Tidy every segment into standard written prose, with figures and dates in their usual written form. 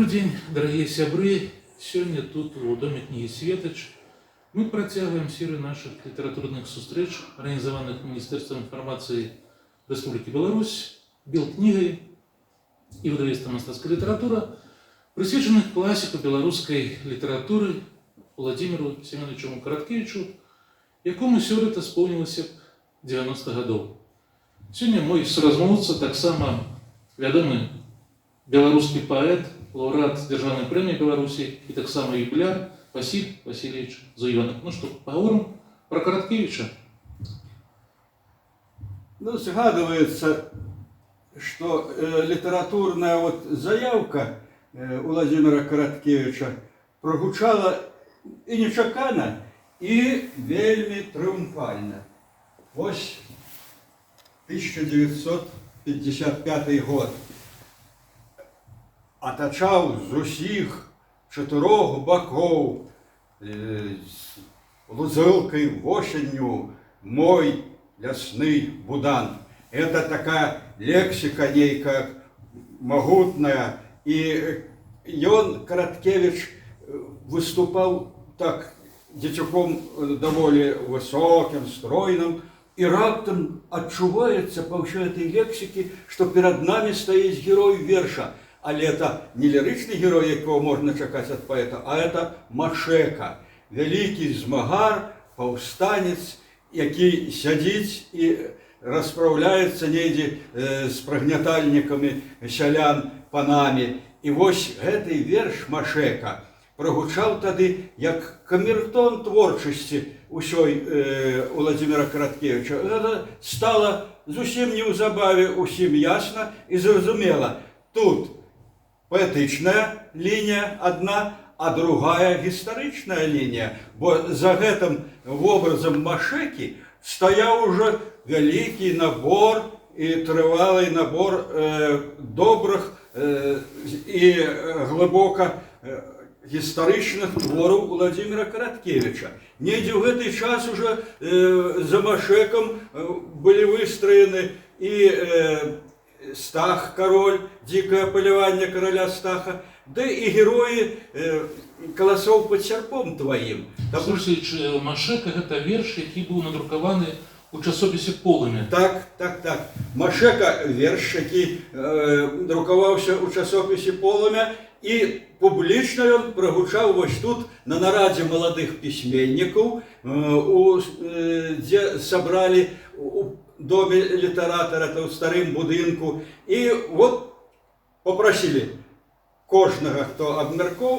Добрый день, дорогие сябры. Сегодня тут у Доме книги Светоч мы протягиваем серию наших литературных сустрэч, организованных Министерством информации Республики Беларусь, Белкнигой и выдавецтвом «Мастацкая литература», присвяченных классику белорусской литературы Владимиру Семеновичу Караткевичу, якому сёлета исполнилось 90 годов. Сегодня мой соразмоўца таксама вядомы белорусский поэт, лауреат Державной премии Беларуси и таксама юбиляр Василий Васильевич Зуёнок. Ну что, поговорим про Караткевича. Ну, сгадывается, что литературная заявка у Владимира Караткевича прогучала и нечакана, и вельми трыумфальна. Вось 1955 год. Атачаў з усіх чатырох бакоў лузылкай восенню мой лясны будан. Это такая лексика нейкая могутная. И ён, Караткевич, выступал так дзецюком даволі высоким, стройным, и раптам адчуваецца па ўсёй этой лексике, что перед нами стоит герой верша. Але это не лиричный герой, якого можна чакаць от поэта, а это Машека, великий змагар, паўстанец, які сядзіць і расправляецца недзе з прагнятальнікамі сялян панамі. І вось гэты верш Машека прогучаў тады як камертон творчасці ўсёй Владимира Караткевича. Гэта стала зусім неўзабаве усім ясна і зразумела. Тут поэтычная линия одна, а другая гістарычная линия. Бо за гэтым образом Машеки стоял уже великий набор и трывалый набор добрых и глубоко гістарычных твораў Владимира Караткевича. Недзе ў гэты час уже за Машеком были выстроены и Стах, король, дикое полевание короля Стаха, да и герои колосов под серпом твоим. Слушайте, Машека – это верш, який був надрукований у часописі «Полымя». Так. Машека – верш, який друкувався у часописі «Полымя», и публично он прогучал вось тут на нараде молодых письменников, где собрали доме литератора, это в старым будинку. И вот попросили кожного,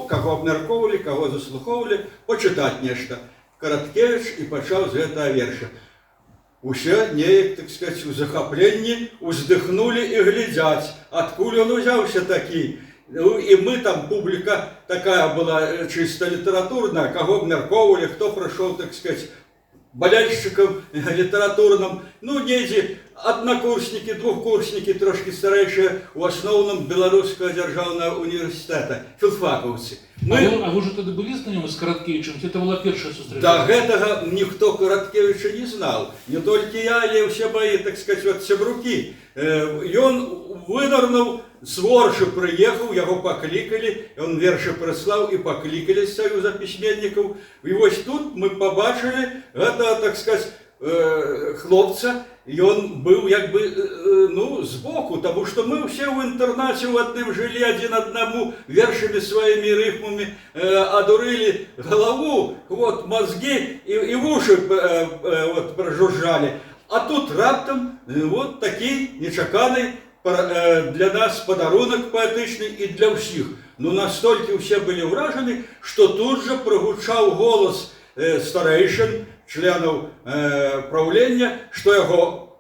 кого обмярковали, кого заслуховали, почитать нечто. Караткевич и почал з этого верша. Усе неяк, так сказать, у захопленні уздыхнули и глядять, откуда он взялся такий. Ну, и мы там, публика такая была чисто литературная, кого обмярковали, кто прошел, так сказать, болельщикам литературным, ну, недзе однокурсники, двухкурсники, трошки старейшие, в основном Белорусского державного университета, филфаковцы. А вы же тогда были знакомы с Караткевичем? Это была первая встреча? Да, гэтага никто Караткевича не знал. Не только я, але все мои, так сказать, вот сябруки. И он вынырнул, с Ворши приехал, его покликали, он верши прислал и покликали с Союза письменников. И вот тут мы побачили, это, так сказать, хлопца, и он был как бы, ну, сбоку, потому что мы все в интернате в одном жили один одному, вершими своими рифмами одурили голову, вот, мозги и в уши вот, прожужжали. А тут раптом вот такий нечаканий для нас подарунок поэтичный и для всех. Но настолько все были вражены, что тут же прогучал голос старейшин, членов правления, что его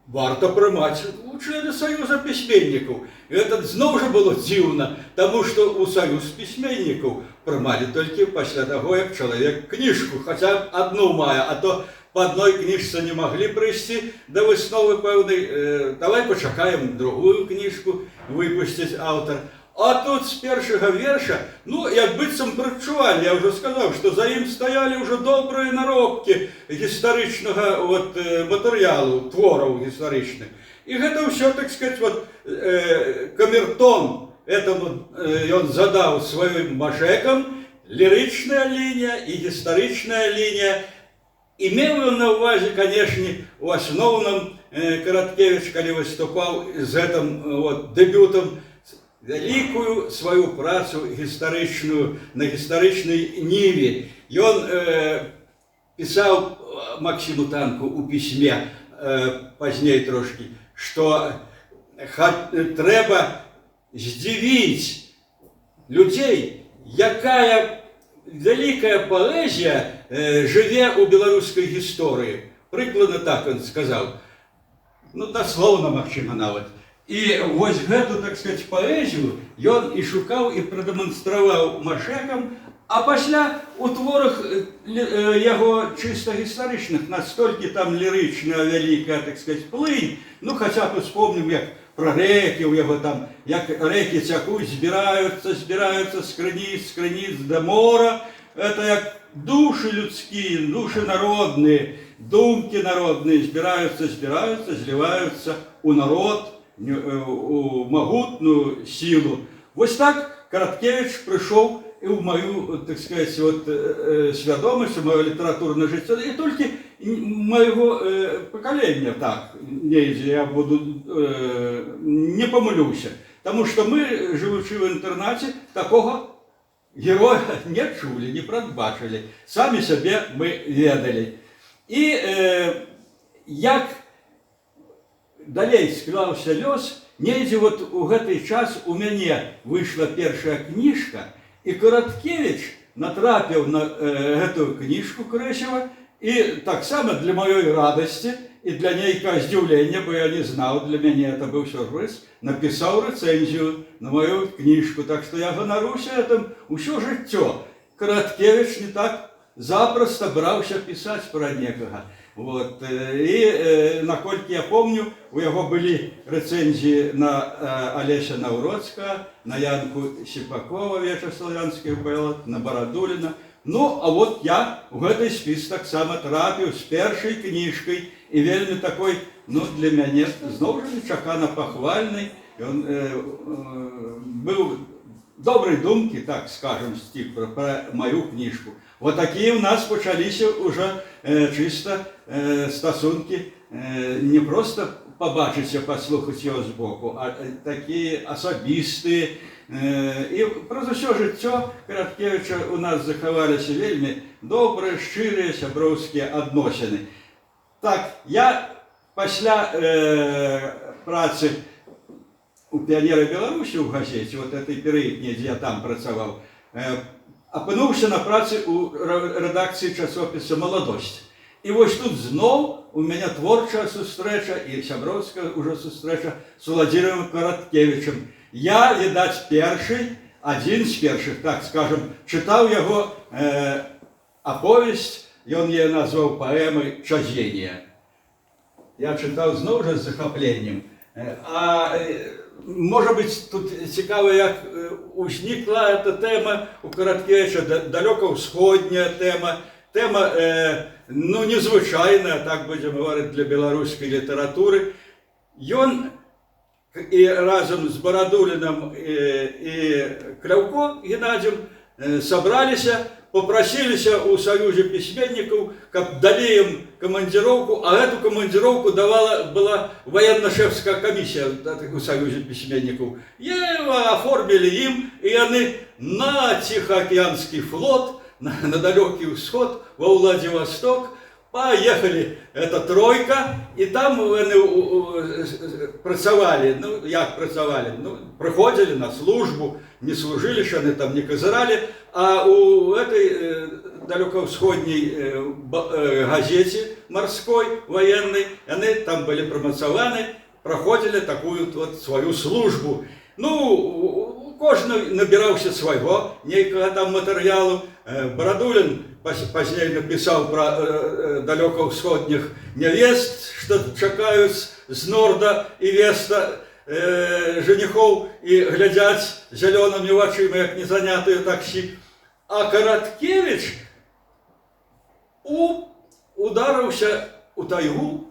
варто приймати у члени Союза письменников. И это знову же было дивно, потому что у Союз письменников приймали только после того, как человек книжку, хотя бы одну мая, а то по одной книжце не могли прийти до высновы певной. Давай почекаем другую книжку выпустить автор. А тут з першого верша, ну, як быццам прачувалі, я вже сказав, що за ім стояли вже добрі наробки історичного вот, матеріалу, творів історичних. І гэта все, так сказать, вот, камертон этому он задал своим машекам лиричная линия и историчная линия. Имел он на увазе, конечно, в основном Короткевич, когда выступал с этим вот дебютом, великую свою працу историчную, на историчной ниве. И он писал Максиму Танку у письме, позднее трошки, что треба здивить людей, якая великая поэзия живе у белорусской истории. Прикладно так он сказал. Ну, дословно Максима нават. І вось гэту, так сказать, паэзію ён і шукаў і прадэманстраваў машэкам, а пасля у творах яго чыста гістарычных настолькі там лірычная вялікая, так сказать, плынь. Ну, хаця б успомнім, як пра рэкі ў яго там, як рэкі цякуць, збіраюцца з крыніц да мора. Это як души людские, души народные, думки народные збираются, сливаются у народ, у могутную силу. Вот так Короткевич пришел и в мою, так сказать, вот, свядомость, в мое литературное житие, и только моего поколения, так, я буду, не помилюсь, потому что мы, живучи в интернате, такого героя не чули, не прадбачили, сами себе мы ведали. И як далей склаўся лёс, недзе вот у гэты час у мяне выйшла першая кніжка, і Короткевич натрапіў на гэтую кніжку Крэсева, і таксама для маёй радасці і для нейкага здзіўлення, бо я не знаў, для мяне это быў сюрприз, напісаў рэцэнзію на мою кніжку, так што я ганаруся этим усё жыццё. Короткевич не так запросто браўся пісаць пра некага. Вот. И, наколькі я помню, у яго былі рэцэнзіі на Алеся Наўроцкага, на Янку Сіпакова, вечаславянскіх паэт, на Барадуліна. Ну, а вот я в гэты спіс таксама трапіў з першай кніжкай, і вельмі такой, ну, для мяне, зноў жа нечакана пахвальнай. Ён быў добрай думкі, так скажем, стих про мою книжку. Вот такие у нас пачаліся уже чисто стасунки, не просто побачыць, паслухаць его сбоку, а такие асабістыя. И праз усё жыццё Короткевича у нас захаваліся вельмі добрыя, шчырыя сяброўскія адносіны. Так, я пасля працы у «Пионера Беларуси» в газете, вот этой перыяд, недзе я там працаваў, апынуўся на працы у рэдакцыі часопіса «Маладосць». І вось тут зноў у мяне творчая сустрэча і сяброўская уже сустрэча з Владимиром Короткевичем. Я, відаць, першы, адзін з першых, так скажем, чытаў яго аповесць, ён яе назваў паэмай «Чазенне». Я чытаў зноў жа з захапленнем. А может быть, тут цікаво, як узнікла эта тема у Короткевича, далекоусходняя тема, ну, незвычайная, так будем говорить, для белорусской литературы. Ён и разом с Барадулиным и Кляўко Геннадием собрались, попросились у Союза письменников, как дали им командировку, а эту командировку была военно-шефская комиссия у Союза письменников. И оформили им, и они на Тихоокеанский флот, на далекий восход, во Владивосток, поехали, это тройка, и там они працавали, ну, як працавали, ну, приходили на службу, не служили, что они там не козырали, а у этой далекоусходней газете морской, военной, они там были промацаваны, проходили такую вот свою службу. Ну, кожны набирался своего некого там материалу. Барадулин позднее написал про далекоусходних невест, что чакают с норда и веста женихов и глядят зелеными очима, как незанятые такси. А Короткевич ударился у тайгу,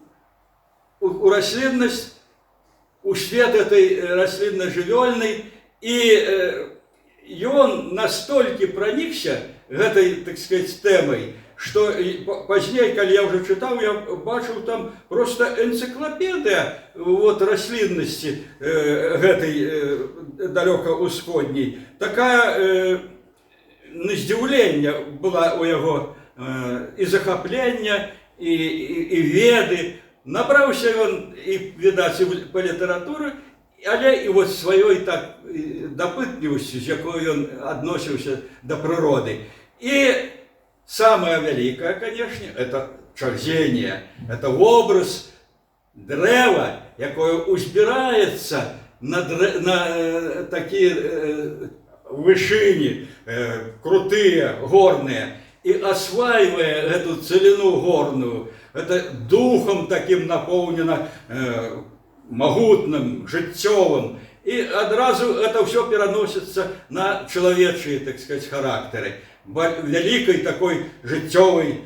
у рослинность, у свет этой рослинно-живельной, І ён настолькі пранікся гэтай, так сказать, тэмай, што пазней, калі я ўжо чытаў, я бачыў там просто энцыклапедыя вот, расліннасці гэтай далёка-ўсходняй. Такая на здзіўленне была ў яго і захаплення, і веды. Набраўся ён, і, відаць, па літаратуры, але і вот сваёй так дапытлівасцю, з якой ён адносіўся да прыроды. І самое великое, конечно, это чарзение, это образ древа, якое узбирается на такие вышини, крутые, горные, и осваивая эту целину горную, это духом таким наполнено, могутным, жыццёвым, и одразу это все переносится на человеческие, так сказать, характеры. Великой такой жыццёвой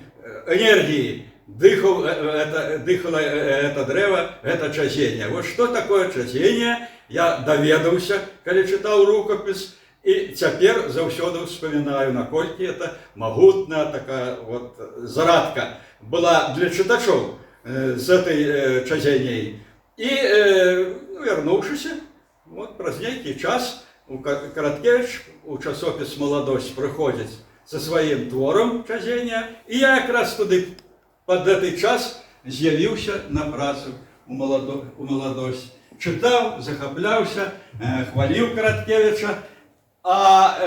энергии дыхало это древо, это чазение. Вот что такое чазение, я доведался, когда читал рукопись, и теперь заўсёды вспоминаю, наколькі это могутная такая вот зарадка была для читачов с этой чазенией. И, вернувшись, вот праз нейкі час, Караткевич у часопіс «Молодость» прыходзіць со сваім творам чазення, і я якраз туды пад гэты час з'явіўся на працу у «Молодость». Чытаў, захапляўся, хваліў Караткевича, а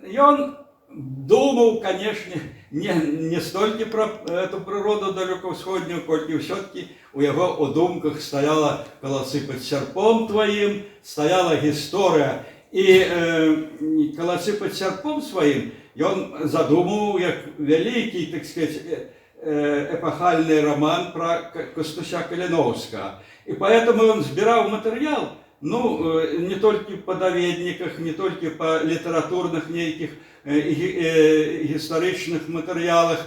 ён думаў, конечно, не столькі пра эту прыроду далёка-ўсходнюю, колькі ўсё-таки у яго ў думках стаяла «Каласы пад сярпом тваім», стаяла гісторыя. І «Каласы пад сярпом сваім» ён задумаў як вялікі, так сказать, эпахальны роман про Костуся Каліновскага. И поэтому он збираў матэрыял, ну, не только по даведниках, не только по литературных нейких гістарычных матэрыялах,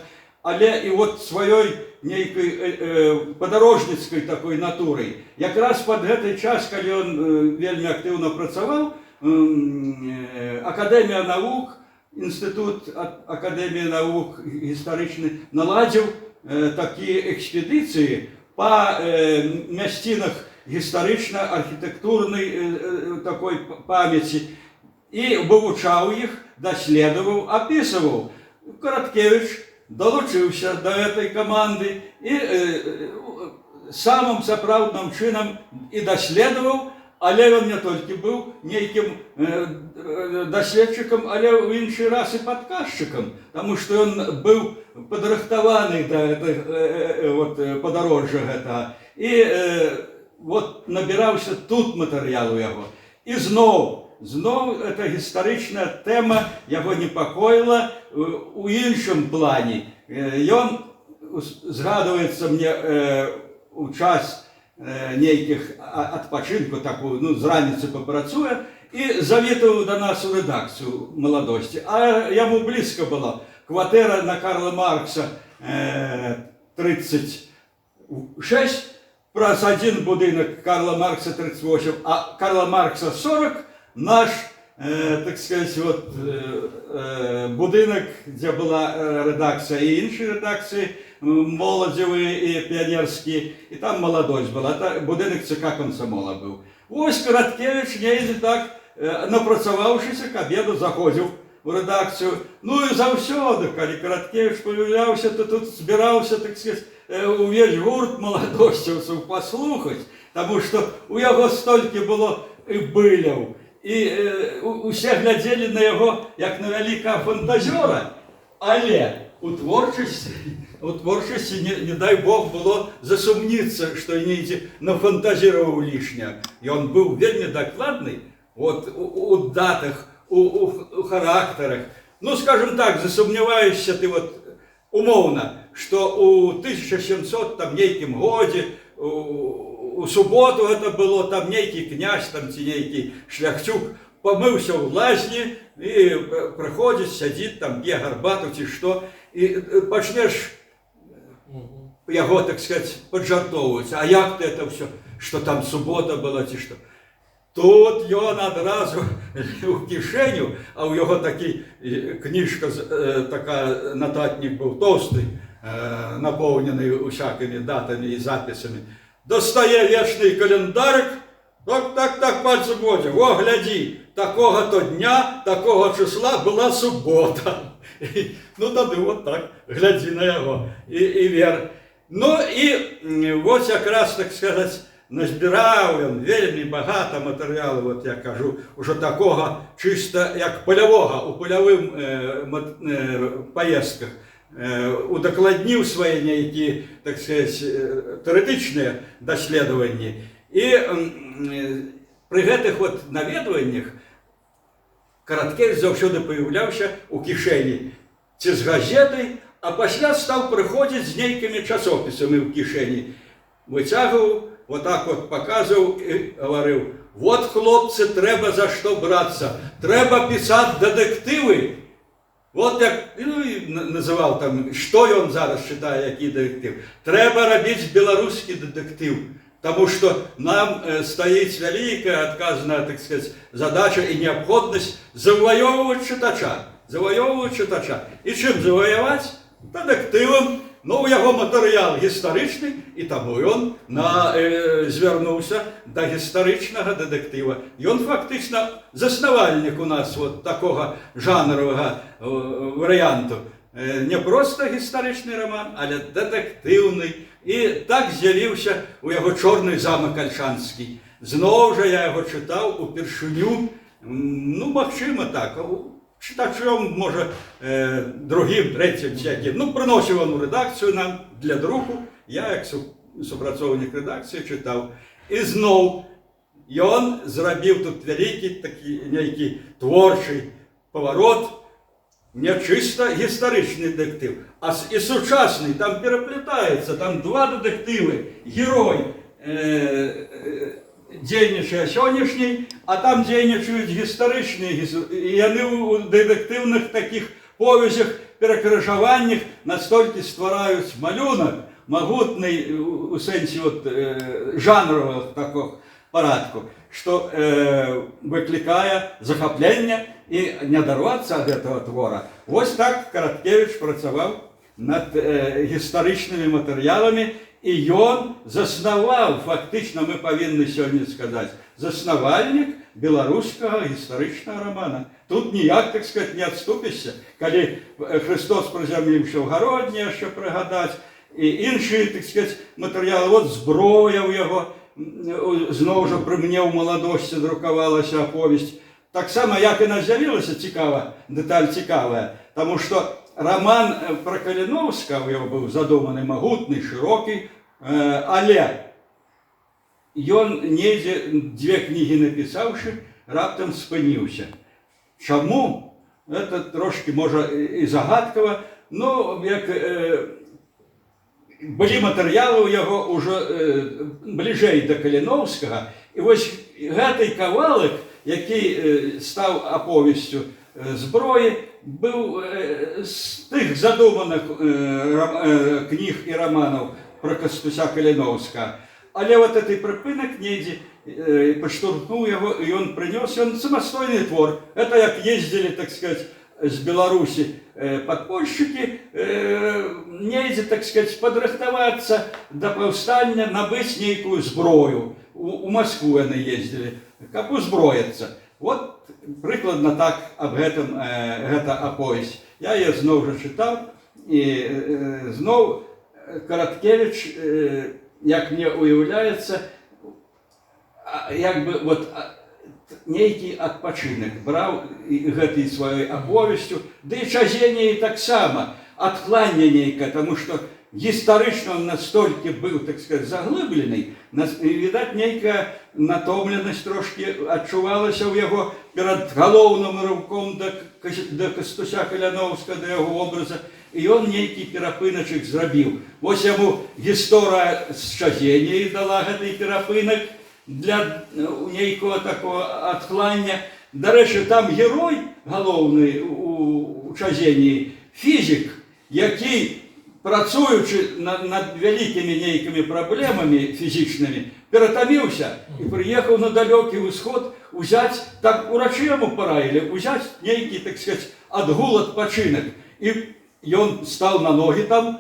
але і вот сваёй нейкай падарожніцкай такой натурай. Якраз пад гэты час, калі ён вельмі актыўна працаваў, Акадэмія навук, Інстытут Акадэміі навук гістарычны наладзіў такія экспедыцыі па мясцінах гістарычна-архітэктурнай такой памяці і вывучаў іх, даследаваў, апісваў. Караткевич долучыўся до этой команды і самым сапраўдным чынам і даследаваў, але ён не толькі быў нейкім даследчыкам, але ў іншы раз і падказчыкам, таму што ён быў падрыхтаваны да падарожжа гэтага. І вот набіраўся тут матэрыял у яго. І зноў эта гістарычная тэма яго непакоіла у іншым плане. Ён згадваецца мне у час нейкіх адпачынку, такую, ну, з раніцы папрацуе, і завітаў да нас у рэдакцыю «Молодости». А яму блізка была кватэра на Карла Маркса 36, праз один будынак Карла Маркса 38, а Карла Маркса 40, наш, так сказать, вот, будынак, дзе была рэдакцыя і іншыя рэдакцыі, моладзевыя і піянерскія, і там «Молодость» была, будынак ЦК комсомола быў. Вось Караткевич недзе так, напрацаваўшыся, к обеду заходзіў у рэдакцыю. Ну і заўсёды, калі Караткевич павяўляўся, то тут збіраўся, так сказать, увесь гурт маладосцівцаў паслухаць, таму што у яго столькі было і быляў, і усе глядзелі на яго як на вялікага фантазёра, але у творчасці, не дай Бог, было засумніцца, што недзе нафантазіраваў лішне. Ён быў вельмі дакладны вот, у датах, у характарах. Ну, скажем так, засумняваешся ты вот умоўна, што у 1700 там нейкім годзе, у суботу это было, там нейкі князь, там ці нейкі шляхцюк памыўся ў лазні і прыходзіць, сядзіць, там п'е гарбату ці што, і пачнеш яго, так сказать, паджартоўваць. А як ты это все, што там субота была ці што? Тут ён адразу у кішэню, а ў яго такі кніжка, така нататнік быў тоўсты, напоўнены усякімі датамі і запісамі. Дастае вечны календарык, так, пальцем водзе, о, глядзі, такога-то дня, такога числа была субота. Ну, тады вот так, глядзі на яго і вер. Ну, і вось якраз, так сказаць, назбіраў ён вельмі багата матэрыялу, вот я кажу, ужо такога чыста як палявога, у палявым паездках. Удакладніў свае нейкія, так сказаць, тэарэтычныя даследаванні. І пры гэтых вот наведваннях Караткевіч заўсёды паяўляўся ў кішэні ці з газетай, а пасля стаў прыходзіць з нейкімі часопісамі ў кішэні. Выцягваў, вот так вот паказваў і гаварыў: вот, хлопцы, трэба за што брацца, трэба пісаць дэтэктывы. Вот як, ну і называў там, што ён зараз чытае, які дэтэктыў. Трэба рабіць беларускі дэтэктыў, таму што нам стаіць вялікая адказная, так сказаць, задача і неабходнасць заваёўваць чытача. Заваёўваць чытача. І чым заваяваць? Дэтэктывам. Ну, у яго матэрыял гістарычны, і таму ён звярнуўся да гістарычнага дэтэктыва. Ён фактычна заснавальнік у нас вот такога жанравага варыянту. Не проста гістарычны раман, але дэтэктыўны. І так з'явіўся у яго «Чорны замак Альшанскі». Зноў жа я яго чытаў упершыню, ну, магчыма так, чытачом, можа, другім, трэцім, всякім. Ну, прыносіў он у рэдакцыю нам для друку, я, як супрацоўнік рэдакцыі, чытаў. І зноў ён зрабіў тут вялікі такі нейкі творчы паварот, не чыста гістарычны дэтэктыў, а і сучасны, там пераплетаецца, там два дэтэктывы, герой дзейнічае сённяшняй, а там дзейнічаюць гістарычныя, і яны ў дэтэктыўных такіх повязях, перакрыжаваннях настолькі ствараюць малюнак, магутны у сэнсе жанравага такога парадку, што выклікае захапленне і не дарвацца ад гэтага твора. Вось так Караткевіч працаваў над гістарычнымі матэрыяламі, і ён заснаваў, фактычна мы павінны сёння сказаць, заснавальнік беларускага гістарычнага рамана. Тут ніяк, так сказаць, не адступішся. Калі Христос прызямліўся ў гародні, яшчэ прыгадаць, і іншыя, так сказаць, матэрыялы, вот зброя ў яго, зноў жа пры мне ў маладосці друкавалася аповесць. Таксама, як яна з'явілася, цікава, дэталь цікавая, таму што раман пра Каліноўска ў яго быў задуманы магутны, шырокі, але ён недзе дзве кнігі напісаўшы, раптам спыніўся. Чаму? Это трошки, можа, і загадкава, но як былі матэрыялы ў яго ўжо бліжэй да Каліноўскага, і вось гэты кавалак, які стаў аповесцю зброі, быў з тых задуманых кніг і раманаў пра Кастуся Каліноўска. Але вот этой прыпынак недзе падштурхнуў яго, і ён прынёс, ён самастойны твор. Это як ездзілі, так сказаць, з Беларусі падпольшчыкі, недзе, так сказаць, падрыхтавацца да паўстання, набыць нейкую зброю. У Маскву яны ездзілі, каб узброіцца. Вот прыкладна так аб гэтым гэта аповесць. Я яе зноў жа чытаў, і зноў Караткевіч, як мне уяўляецца, як бы вот нейкі адпачынак браў гэтай сваёй аповесцю, ды і чазенне таксама, адкланне нейкае, таму што гістарычна он настолькі быў, так сказаць, заглыблены, відаць, нейкая натомленасць трошкі адчувалася ў яго перад галоўным рывком да Кастуся Каляноўска, да яго образа, і ён нейкі перапыначак зрабіў. Вось яму гісторыя з чазенняй дала гэты перапынак для нейкага такого адклання. Дарэчы, там герой галоўны у чазенні, фізік, які працуючи над великими нейкими проблемами фізичними, перетомився і приїхав на далекий Усход взяти, так урачі йому порадили, взяти нейкий, так сказати, отгул, отпочинок. І він став на ноги там,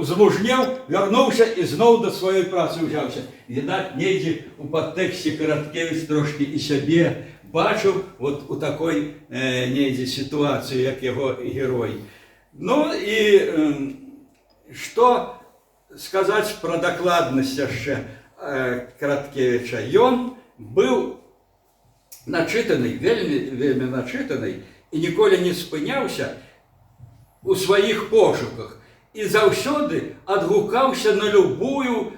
змужнів, вернувся і знову до своєї праці взявся. Видать, недзе у підтексті Короткевич трошки і себе бачив от у такій недзе ситуації, як його герой. Ну і що сказати про докладність ще Короткевича? Ён був начитаний, вельми начитаний, і ніколи не спинявся у своїх пошуках. І завсёды адгукаўся на любую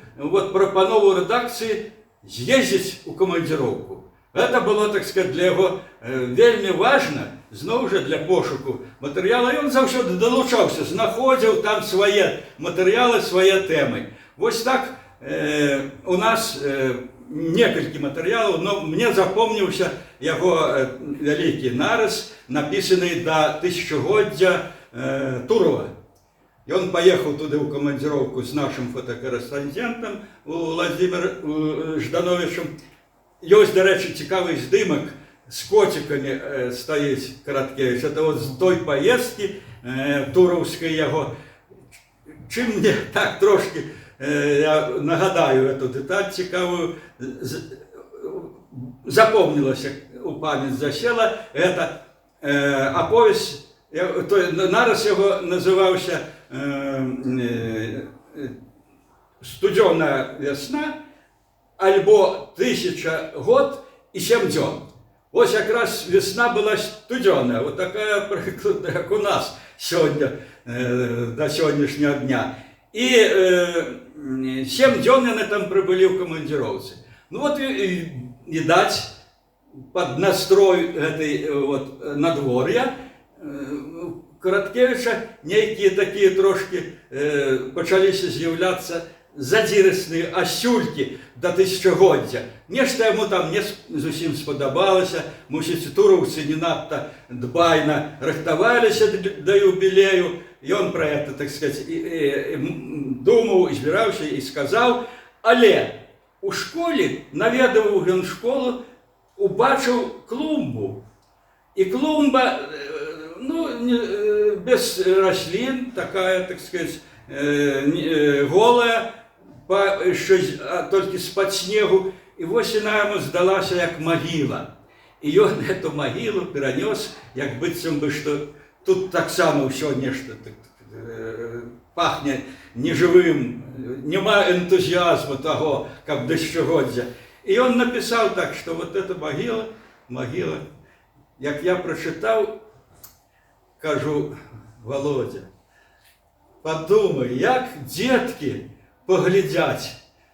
прапанову рэдакцыі з'ездзіць у камандзіроўку. Это было, так сказать, для яго вельмі важна, зноў жа для пошуку матэрыяла. Ён заўсёды далучаўся, знаходзіў там свае матэрыялы, свае тэмы. Вось так у нас некалькі матэрыялаў, но мне запомніўся яго вялікі нарыс, напісаны да тысячагоддзя Турова. Он поехал туда в командировку с нашим фотокорреспондентом Владимиром Ждановичем. Есть, до речі, цікавий здимок с котиками стоит Короткевич. Это вот с той поездки туровской его. Чим мне так трошки, я нагадаю эту деталь цікавую, запомнилась, у память засела, это оповесть. Нараз його називався «Студена весна» альбо «1000 год і 7 дзён». Ось якраз весна була студена, вот така прикладна, як у нас сьогодні, до сьогоднішнього дня. І 7 дзён вони там прибули в командировці. Ну от, видать, під настрой надвор'я Короткевича некие такие трошки почалися з'являться задзірысныя асюлькі до тысячагоддзя. Нешта яму там не зусім спадабалася, мусіць, туровцы не надта дбайна рыхтаваліся да юбілею. І он про это, так сказать, думаў, збіраўся і сказаў. Але у школе, наведаваў ён школу, убачыў клумбу. И клумба, ну, без рослин, такая, так сказать, голая, только из-под снегу. И вот она ему сдалась, как могила. И он эту могилу перенес, как быцем бы, что тут так само все нечто пахнет неживым, нема энтузиазма того, как дощогодзя. И он написал так, что вот эта могила, як я прочитав, кажу: Володя, подумай, як дітки поглядять.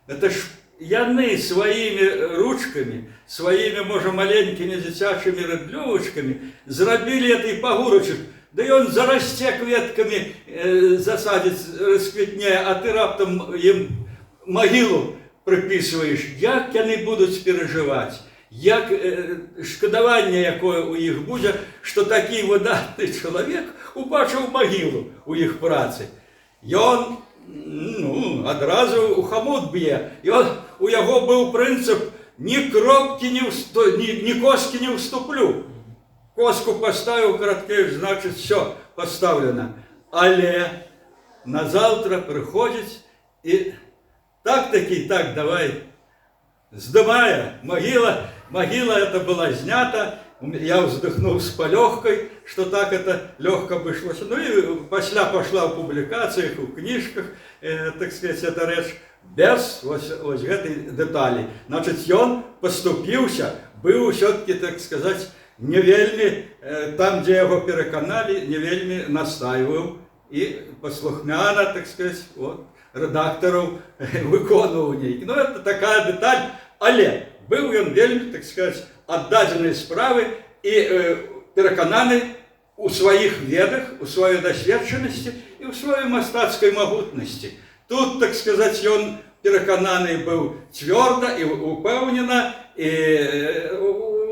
Это ж яны своими ручками, своими, може, маленькими дитячими рыдлёвочками зробили этой пагорочек. Да и он зарасте кветками, засадить, расквітне, а ты раптом им могилу приписуєш. Як яны будуть переживать? Як шкодування, якое у їх буде, що такий видатний чоловік убачив могилу у їх праці. І він, одразу у хомут б'є. І у його був принцип: ні кропки, ні коски не вступлю. Коску поставив Короткевич, значить, все, поставлено. Але на завтра приходить і так, давай, здымая, могила эта была снята, я вздохнул с полегкой, что так это легко вышло. Ну и после пошла в публикациях, в книжках, так сказать, эта речь без ось этой детали. Значит, он поступился, был все-таки, так сказать, не вельми, там, где его переконали, не вельми настаивал. И послухмяно, так сказать, вот, редакторов виконував нейкі. Ну, это такая деталь, але був він вельми, так сказать, віддадений справи і переконаний у своїх ведах, у своїй досвідченості і у своїй мистецькій могутності. Тут, так сказать, він переконаний був твердо і упевнено, і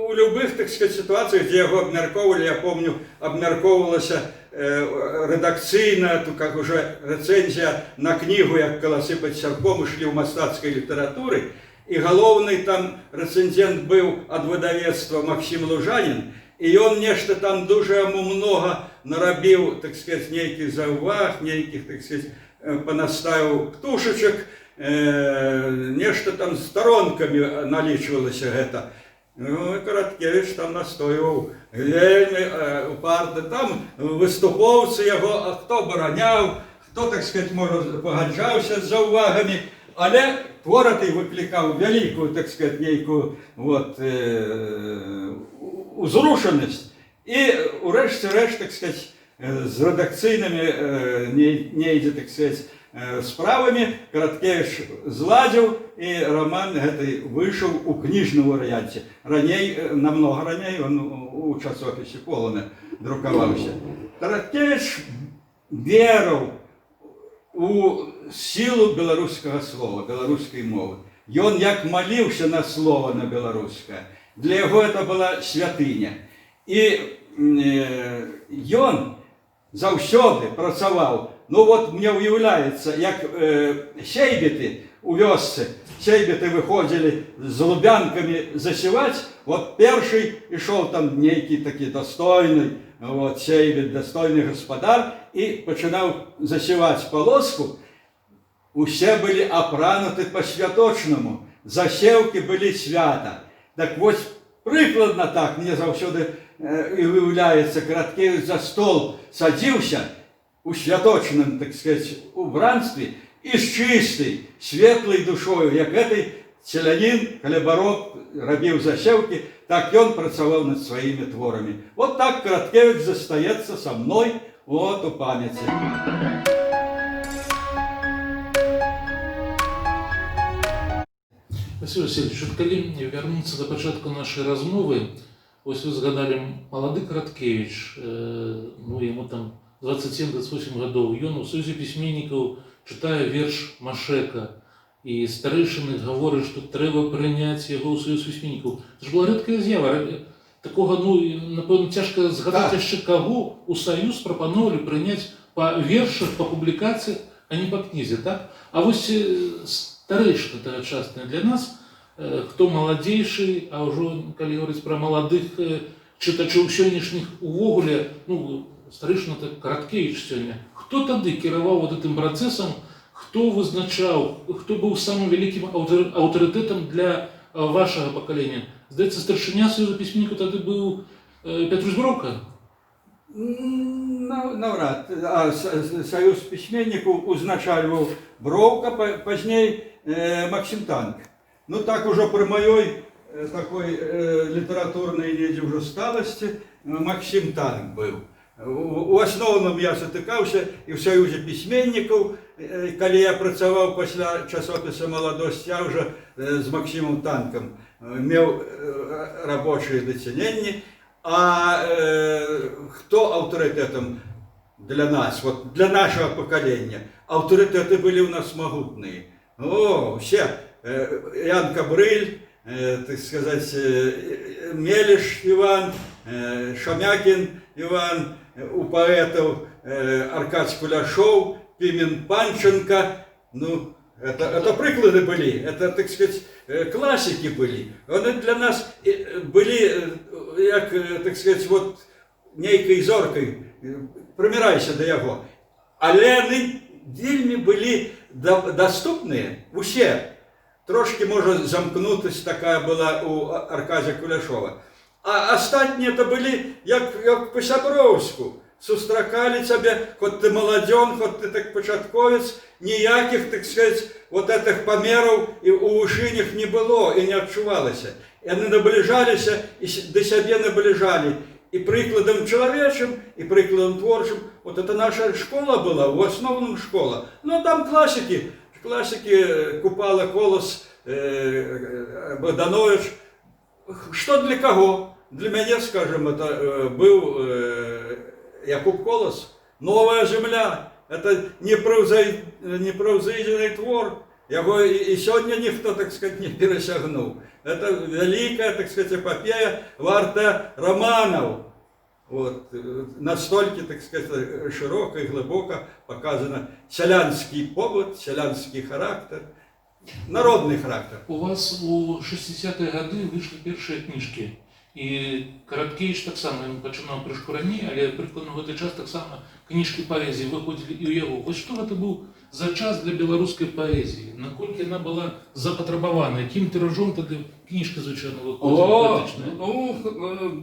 у любых, так сказать, ситуаціях, де його обмірковували, я пам'ятаю, обмірковувалося редакційна, то як уже рецензія на книгу, як «Колоси під сярком» ішлі в мастацькій літературі. І головний там рецензент був від видавецтва Максим Лужанин. І він нечто там дуже йому много наробив, так сказати, ніяких зауваг, ніяких, так сказати, понаставив птушечок, нечто там сторонками налічувалося это. Ну, і Короткевич там настоював вельми упарно. Там виступовці його, а хто обороняв, хто, так сказати, може, погоджався з заувагами. Але твор той викликав велику, так сказати, ніяку узрушеність. І урешті-решт, так сказати, з редакційними так сказати, справами Короткевич зладив, і роман цей вийшов у книжному варіанті. Намного ранее він у часописі «Полоне» друкувався. Короткевич вірив у силу білоруського слова, білоруської мови. І він як молився на слово на білоруське. Для його це була святиня. І він завжди працював. Ну от мені уявляється, як сейбіти у вёсцы, сейбіти виходили з лубянками засівати, от перший ішов там некий такий достойний, от сейбіт, достойний господар, і починав засівати полоску. Усе були опрануті по-святочному, засівки були свята. Так ось прикладно так, мені завжди уявляється, Короткевич за стол садився, у святочному, так сказати, убранстві, і з чистою, світлою душою, як цей селянин, хлібороб, робив засівки, так він працював над своїми творами. От так Короткевич зостається со мною от у пам'яті. Василий Васильевич, от коли вернуться до початку нашей размовы, ось вы згадали молодой Короткевич, ну ему там 27-28 годов, и он у Союзе письменников, читая верш Машека, и старейшины говорят, что треба принять его у Союз письменников. Це ж була редка з'ява. Такого, ну, напевно, тяжко згадати ще кого у Союз пропонували прийняти по вершах, по публікаціях, а не по книзі, так? А ось старейшины тогочасные для нас, хто молодейший, а вже, коли говорить про молодих читачів сьогоднішніх увогуле, ну, старейшина – це Короткевич сьогодні. Хто тоді керував вот этим процесом, хто визначав, хто був самим великим авторитетом для вашого покоління? Здається, старшиня Союзу письменників тоді був Петрусь Бровка? Навряд. А Союз письменников узначальвал Бровка, позднее Максим Танк. Ну так уже при моей такой литературной уже сталости Максим Танк был. У основном я затыкался и в Союзе письменников, когда я працаваў после часописа «Молодость», я уже с Максимом Танком имел рабочие дацяненні. А кто авторитетом для нас, вот для нашего поколения? Авторитеты были у нас могутные. О, все. Ян Кабрыль, так сказать, Мелиш Иван, Шамякин Иван, у поэтов Аркадий Куляшов, Пимен Панченко. Ну, это приклады были, это, так сказать, классики были. Они для нас были, як, так сказать, вот нейкой зоркой, примирайся до його. Але вони вельми були доступні усе. Трошки, може, замкнутість така була у Аркадія Куляшова. А остальні то були, як по-сябровську. Сустракали тебе, хоть ты молоден, хоть ты так початковец, ніяких, так сказать, вот этих померов и у ушинях не было и не отчувалось. И они наближались, и до себе наближали. И прикладом человечим, и прикладом творчим. Вот это наша школа была, в основном школа. Ну там классики Купала, Колос, Богданович. Что для кого? Для меня, скажем, это был Якуб Колос, «Новая земля». Это непревзойденный твор. Его и сегодня никто, так сказать, не пересягнул. Это великая, так сказать, эпопея варта романов. Вот, настолько, так сказать, широко и глубоко показано селянский побыт, селянский характер, народный характер. У вас у 60-е годы вийшли перші книжки. І Караткевич так само, він починав кришку раніше, але прикладно в цей час так само книжки поезії виходили і у його. Ось що це був за час для білоруської поезії? Наскільки вона була запотребована? Яким тиражом тоді книжки, звичайно, виходили? О, ну,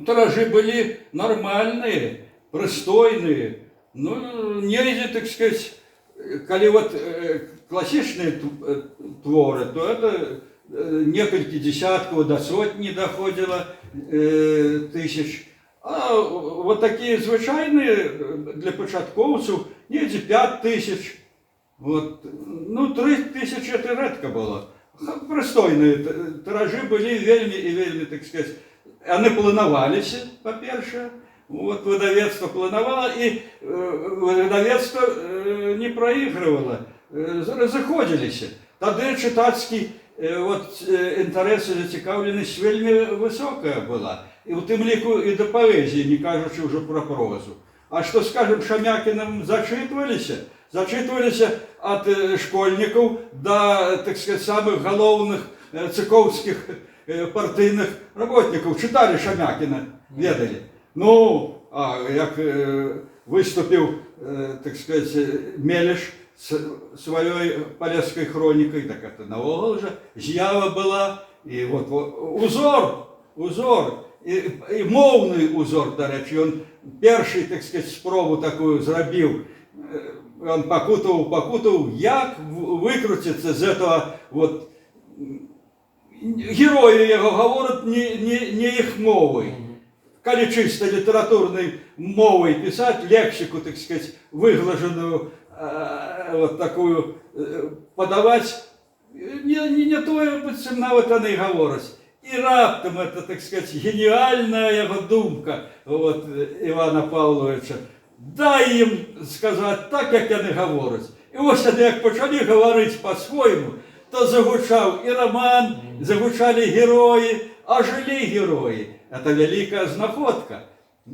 тиражи были нормальные, пристойные. Ну, нельзя, так сказать, коли вот классичные творы, то это несколько десятков до сотни доходило тысяч. А вот такие звичайные для початковцев нельзя 5000. Вот. Ну, 3000 это редко было. Пристойные тиражи были вельми и вельми, так сказать, они планувалися, по-перше. Вот видавецтво планувало, и видавецтво не проигрывало, заходились. Тогда читацкий інтерес і зацікавленість вельми висока була. І в тим ліку і до поезії, не кажучи вже про прозу. А що, скажем, Шамякиным зачитывались от школьников до, так сказать, самых головных цыковских партийных работников. Читали Шамякина, ведали. Ну, а як виступив, так сказать, Мелеш своей полесской хроникой, так это наогул же з'ява была, и вот узор, и мовный узор, до речі, он перший, так сказать, спробу такую зробив, он покутав, як викрутиться з этого, вот, герої його говорять не їх мовою. Коли чисто литературной мовой писать, лексику, так сказать, выглаженную, вот такую подавать, не то, навіть вони говорять. І раптом это, так сказать, гениальная его думка вот, Івана Павловича. Дай їм сказати так, як вони говорять. І ось вони, як почали говорити по-своєму, то загучав і роман, загучали герої, а жили герої. Это великая знаходка.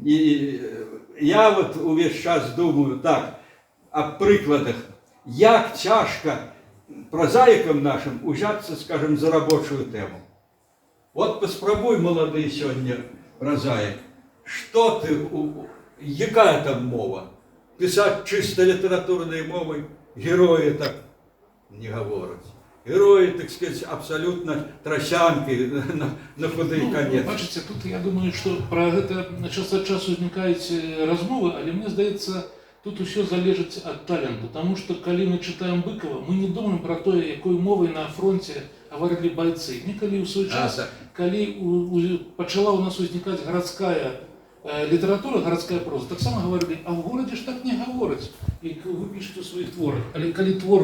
И я вот увесь час думаю так, о прикладах, як тяжко прозаїкам нашим узяться, скажем, за робочую тему. Вот поспробуй, молодий сьогодні прозаїк, що ти, яка там мова? Писати чисто літературною мовою, герої так не говорять. Герої, так сказать, абсолютно тросянки на худий конець. Бачите, тут я думаю, що про це час від часу виникають розмови, але мені здається, тут усе залежить від таленту. Тому що, коли ми читаємо Бикова, ми не думаємо про те, якою мовою на фронті говорили бойці. Ми коли у свій час, коли почала у нас виникати городська література, городська проза, так само говорили, а в городі ж так не говорять, як ви пишете у своїх творах. Але коли твор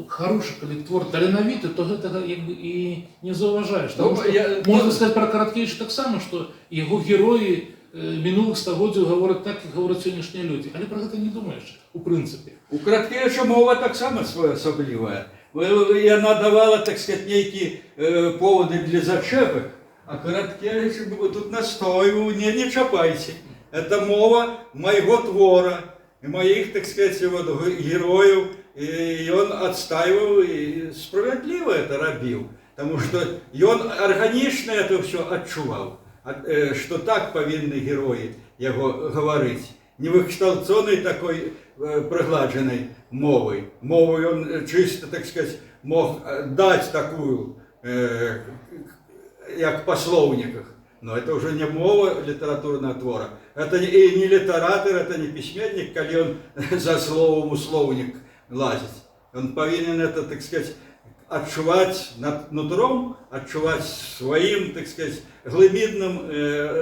хороший, коли твор талановитий, то гэтага і не зауважаєш. Тому що можна сказати про Короткевича так само, що його герої минулих стагоддів говорять так, як говорять сьогоднішні люди. Але про це не думаєш, у принципі. У Короткевича мова так само особлива. І вона давала, так сказати, які поводи для зачепок. А Короткевич тут настоював, не чапайте. Це мова моєго твора, і моїх, так сказати, героїв. И он отстаивал, и справедливо это робил, потому что и он органично это все отчувал, что так повинны герои его говорить. Не выкшталцованной такой пригладженной мовой. Мовой он чисто, так сказать, мог дать такую, как в пословниках. Но это уже не мова литературного твора. Это и не литератор, это не письменник, коли он за словом условник лазить. Он повинен это, так сказать, отчувать над нутром, отчувать своим, так сказать, глибинным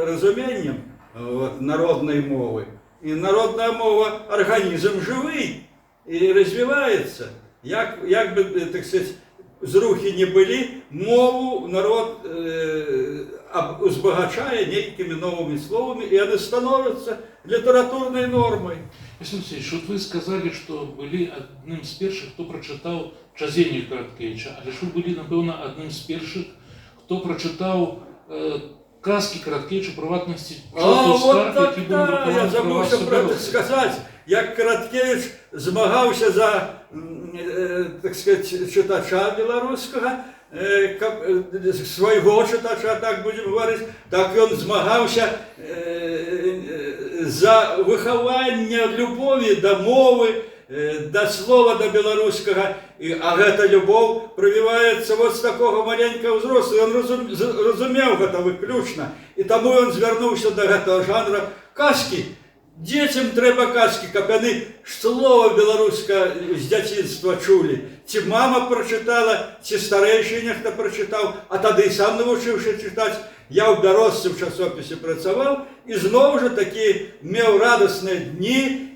разумением вот, народной мовы. И народная мова – организм живый и развивается. Як бы, так сказать, зрухи не были, мову народ узбагачає некими новыми словами, и они становятся литературной нормой. Василий Алексеевич, вот вы сказали, что были одним из первых, кто прочитал Чазенію Короткевича, але ж ви були, напевно, одним з перших, хто прочитав казки Короткевича, приватності, А, вот скарб, так, який був да, я друкований про вас забувся про це Соборовський. сказати, як Короткевич змагався за, так сказати, читача білоруського, свого читача, так будемо говорити, так він змагався за виховання любові до мови, до слова, до білоруського, а гэта любов прививається от з такого маленького взросту, він розумів гэта виключно, і тому він звернувся до гэтого жанру казки. Дітям треба казки, каб яны слово беларускае з дзяцінства чулі. Ці мама прочитала, ці старейший нехто прочитав, а тады і сам навучыўся читаць. Я ў бярозцы в часопісе працаваў і зноў жа такі меў радасныя дні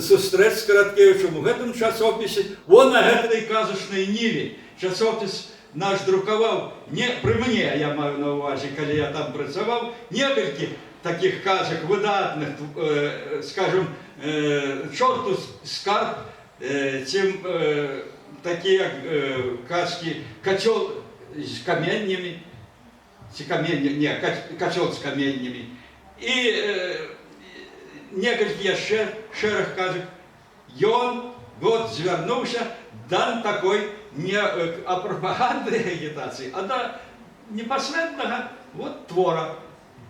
сустрэць з Короткевичем у гэтым часопісе. Вон на гэтай казачнай ніве часопіс наш друкаваў не пры мне, я маю на ўвазе, калі я там працаваў, некалькі таких казок выдатных, скажем, «Чорту скарб», тем такие казки «Котел с каменьями», «Котел с каменьями». И некалькі яшчэ шэраг казак. Ён вот звернуўся да такой не пропаганды агітацыі, а да непасрэднага вот твора.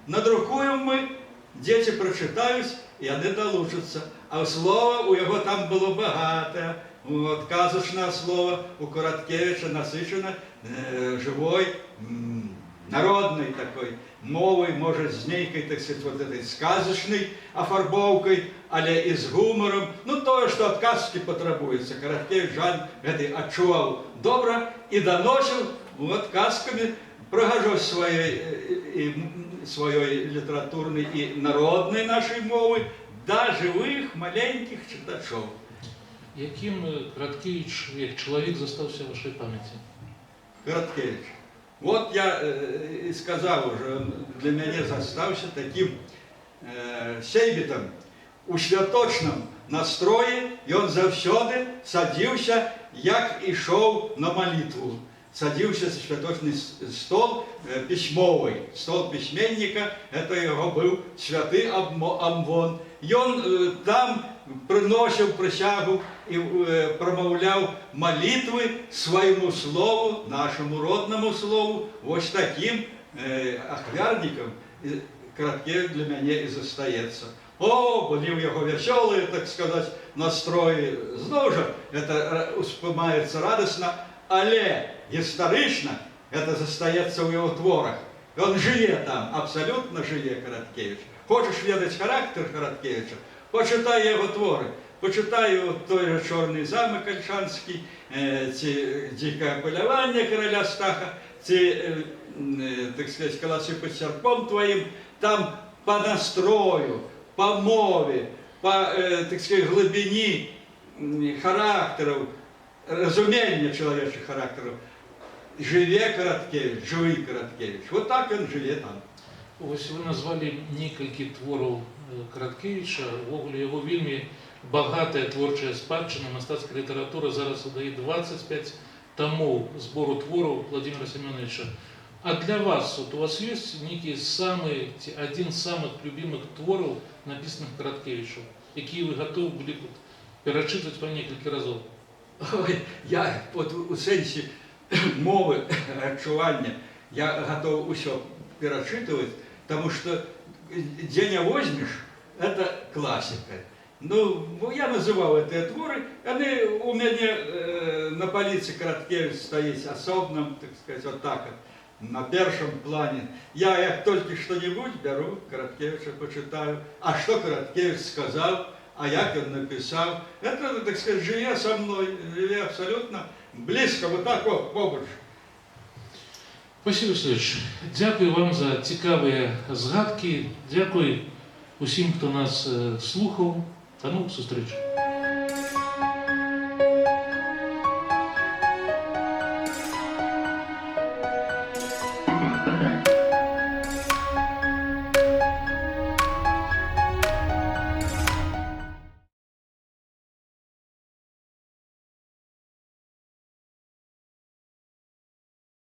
Надрукуем мы, дети прочитают, и они долучатся. А слово у его там было богатое, вот, казочное слово у Короткевича насыщено живой, народной такой мовой, может, с нейкой, так сказать, вот этой сказочной офарбовкой, але и с гумором. Ну, то, что от казки потребуется. Короткевич Жан этой отчувал добро и доносил вот казками пригожость своей литературной и народной нашей мовы до живых маленьких читачов. Яким Короткевич, як чоловік, зостався в вашій пам'яті? Короткевич. Вот я и сказал уже, для меня застался таким сейбитом у святочном настрое, и он завсёды садился, як ішов на молитву. Садился за святочный стол письмовый, стол письменника, это его был святый Амвон. И он там приносил присягу и промовлял молитвы своему слову, нашему родному слову. Вот таким ахвярником Короткевич для меня и застається. О, были у его веселые, так сказать, настрои. Знову же, это успоминается радостно, але исторично это застається у его творах. Он живе там, абсолютно живе Короткевич. Хочешь ведать характер Короткевича, почитай его творы. Почитай вот той же «Чорний замок Ольшанський», ці «Дикое полювання» короля Стаха, ці, так сказать, «Колоси под серпом твоим». Там по настрою, по мове, по, так сказать, глибині характерів, розуміння чоловічих характерів, живе Короткевич, живий Короткевич. Вот так він живе там. Ось ви назвали некалькі творів Короткевича, ввогуле його вельми багатая творчая спадчына, мастацкая літаратура зараз удае 25 томов збору твораў Владимира Семеновича. А для вас, вот у вас есть некий самый, один из самых любимых творов, написанных Короткевичем, які вы готовы были перечитывать по несколько разов? Ой, я вот у сенсі мови, адчування, я готов все перечитывать, потому что «День возьмешь» — это классика. Ну, я называл эти творы, они у меня на полиции Короткевич стоит особным, так сказать, вот так вот, на первом плане. Я як только что-нибудь беру, Короткевича почитаю, а что Короткевич сказал, а як он написал, это, так сказать, живе со мной, живе абсолютно близко, вот так вот, побольше. Василь Васильович, дякую вам за цікаві згадки, дякую усім, хто нас слухав. До нових зустріч.